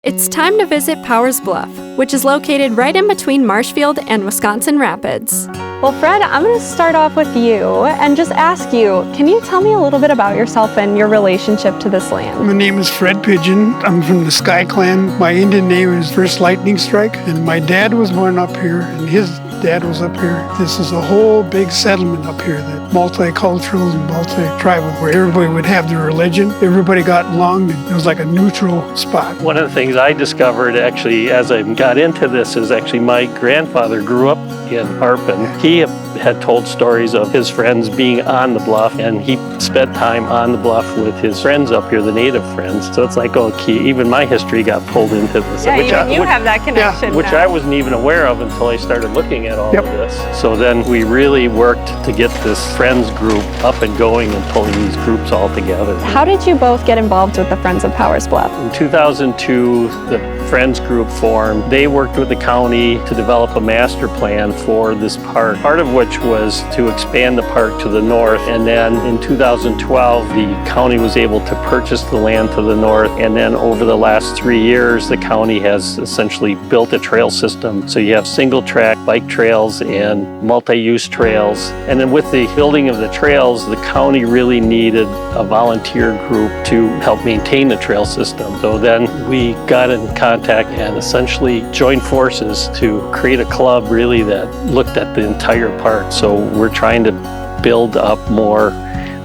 It's time to visit Powers Bluff, which is located right in between Marshfield and Wisconsin Rapids. Well, Fred, I'm going to start off with you and just ask you, can you tell me a little bit about yourself and your relationship to this land? My name is Fred Pigeon. I'm from the Sky Clan. My Indian name is First Lightning Strike, and my dad was born up here, and his dad was up here. This is a whole big settlement up here, that multicultural and multi-tribal, where everybody would have their religion. Everybody got along. It was like a neutral spot. One of the things I discovered actually as I got into this is actually my grandfather grew up in Harpen. He had told stories of his friends being on the bluff, and he spent time on the bluff with his friends up here, the native friends. So it's like, okay, even my history got pulled into this. Yeah, you have that connection. Which I wasn't even aware of until I started looking at all of this. So then we really worked to get this friends group up and going and pulling these groups all together. How did you both get involved with the Friends of Powers Bluff? In 2002, the Friends group formed. They worked with the county to develop a master plan for this park, part of which was to expand the park to the north. And then in 2012, the county was able to purchase the land to the north. And then over the last 3 years, the county has essentially built a trail system. So you have single track bike trails and multi-use trails. And then with the building of the trails, the county really needed a volunteer group to help maintain the trail system. So then we got in contact and essentially joined forces to create a club really that looked at the entire park. So we're trying to build up more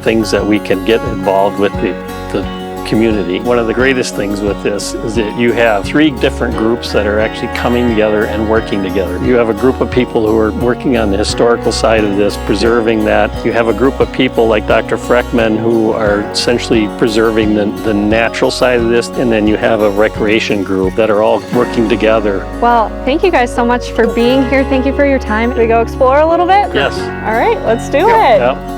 things that we can get involved with the community. One of the greatest things with this is that you have 3 different groups that are actually coming together and working together. You have a group of people who are working on the historical side of this, preserving that. You have a group of people like Dr. Freckman who are essentially preserving the natural side of this, and then you have a recreation group that are all working together. Well, thank you guys so much for being here. Thank you for your time. Can we go explore a little bit? Yes. All right, let's do it. Yep.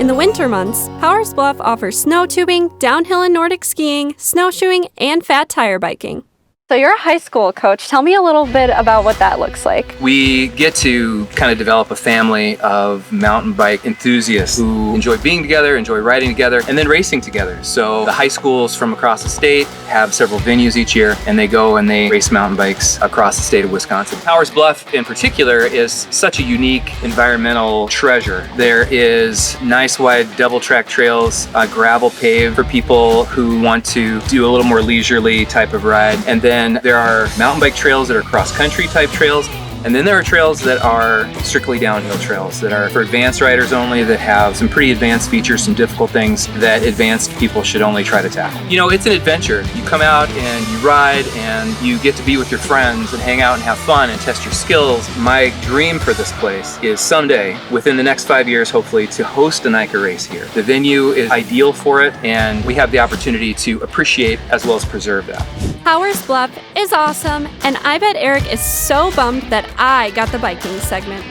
In the winter months, Powers Bluff offers snow tubing, downhill and Nordic skiing, snowshoeing, and fat tire biking. So you're a high school coach. Tell me a little bit about what that looks like. We get to kind of develop a family of mountain bike enthusiasts who enjoy being together, enjoy riding together, and then racing together. So the high schools from across the state have several venues each year, and they go and they race mountain bikes across the state of Wisconsin. Powers Bluff in particular is such a unique environmental treasure. There is nice wide double track trails, gravel paved for people who want to do a little more leisurely type of ride, and then there are mountain bike trails that are cross-country type trails, and then there are trails that are strictly downhill trails that are for advanced riders only, that have some pretty advanced features, some difficult things that advanced people should only try to tackle. You know, it's an adventure. You come out and you ride and you get to be with your friends and hang out and have fun and test your skills. My dream for this place is someday, within the next 5 years, hopefully, to host a NICA race here. The venue is ideal for it, and we have the opportunity to appreciate as well as preserve that. Powers Bluff is awesome, and I bet Eric is so bummed that I got the biking segment.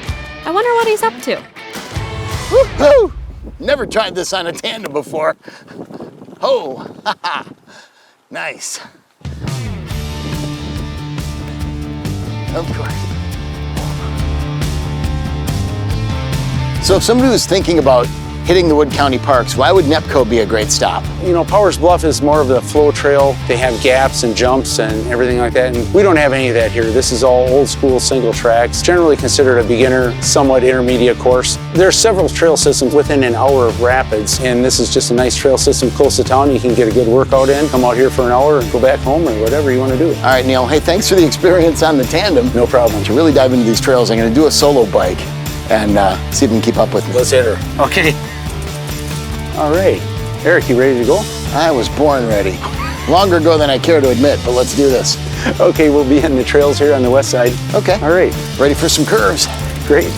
I wonder what he's up to. Woo-hoo! Never tried this on a tandem before. Oh, haha, nice. Of course. So if somebody was thinking about hitting the Wood County parks, why would Nepco be a great stop? You know, Powers Bluff is more of the flow trail. They have gaps and jumps and everything like that, and we don't have any of that here. This is all old school single tracks, generally considered a beginner, somewhat intermediate course. There are several trail systems within an hour of rapids, and this is just a nice trail system close to town. You can get a good workout in, come out here for an hour and go back home or whatever you want to do. All right, Neil, hey, thanks for the experience on the tandem. No problem. To really dive into these trails, I'm gonna do a solo bike and see if we can keep up with me. Let's hit her. Okay. All right. Eric, you ready to go? I was born ready. Longer ago than I care to admit, but let's do this. Okay, we'll be in the trails here on the west side. Okay. All right. Ready for some curves. Great.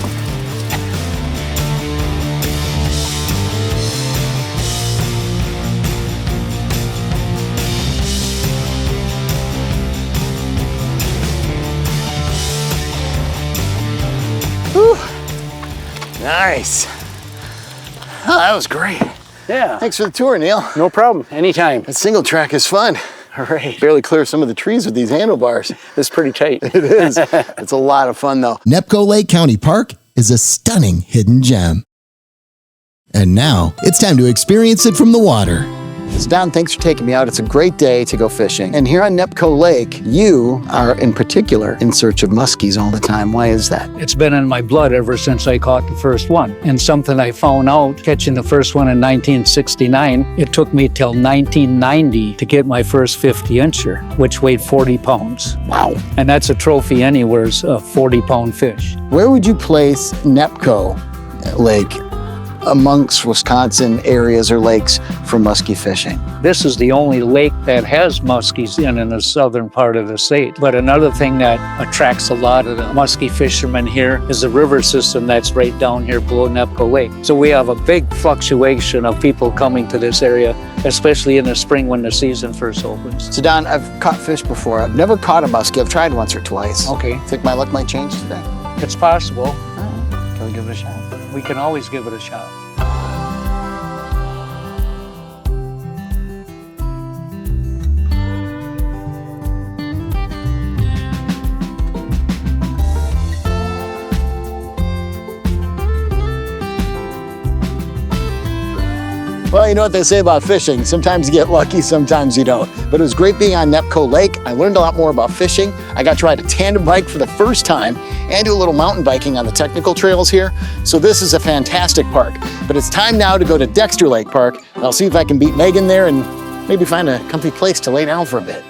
Whew. Nice. Oh, that was great. Yeah. Thanks for the tour, Neil. No problem. Anytime. That single track is fun. All right. Barely clear some of the trees with these handlebars. It's pretty tight. It is. It's a lot of fun, though. Nepco Lake County Park is a stunning hidden gem. And now, it's time to experience it from the water. So Don, thanks for taking me out. It's a great day to go fishing. And here on Nepco Lake, you are in particular in search of muskies all the time. Why is that? It's been in my blood ever since I caught the first one. And something I found out catching the first one in 1969, it took me till 1990 to get my first 50-incher, which weighed 40 pounds. Wow. And that's a trophy anywhere's a 40-pound fish. Where would you place Nepco Lake amongst Wisconsin areas or lakes for muskie fishing? This is the only lake that has muskies in the southern part of the state. But another thing that attracts a lot of the muskie fishermen here is the river system that's right down here below Nepco Lake. So we have a big fluctuation of people coming to this area, especially in the spring when the season first opens. So Don, I've caught fish before. I've never caught a muskie. I've tried once or twice. Okay, Think my luck might change today? it's possible. Oh, can we give it a shot? We can always give it a shot. Well, you know what they say about fishing. Sometimes you get lucky, sometimes you don't. But it was great being on Nepco Lake. I learned a lot more about fishing. I got to ride a tandem bike for the first time and do a little mountain biking on the technical trails here. So this is a fantastic park. But it's time now to go to Dexter Lake Park. I'll see if I can beat Megan there and maybe find a comfy place to lay down for a bit.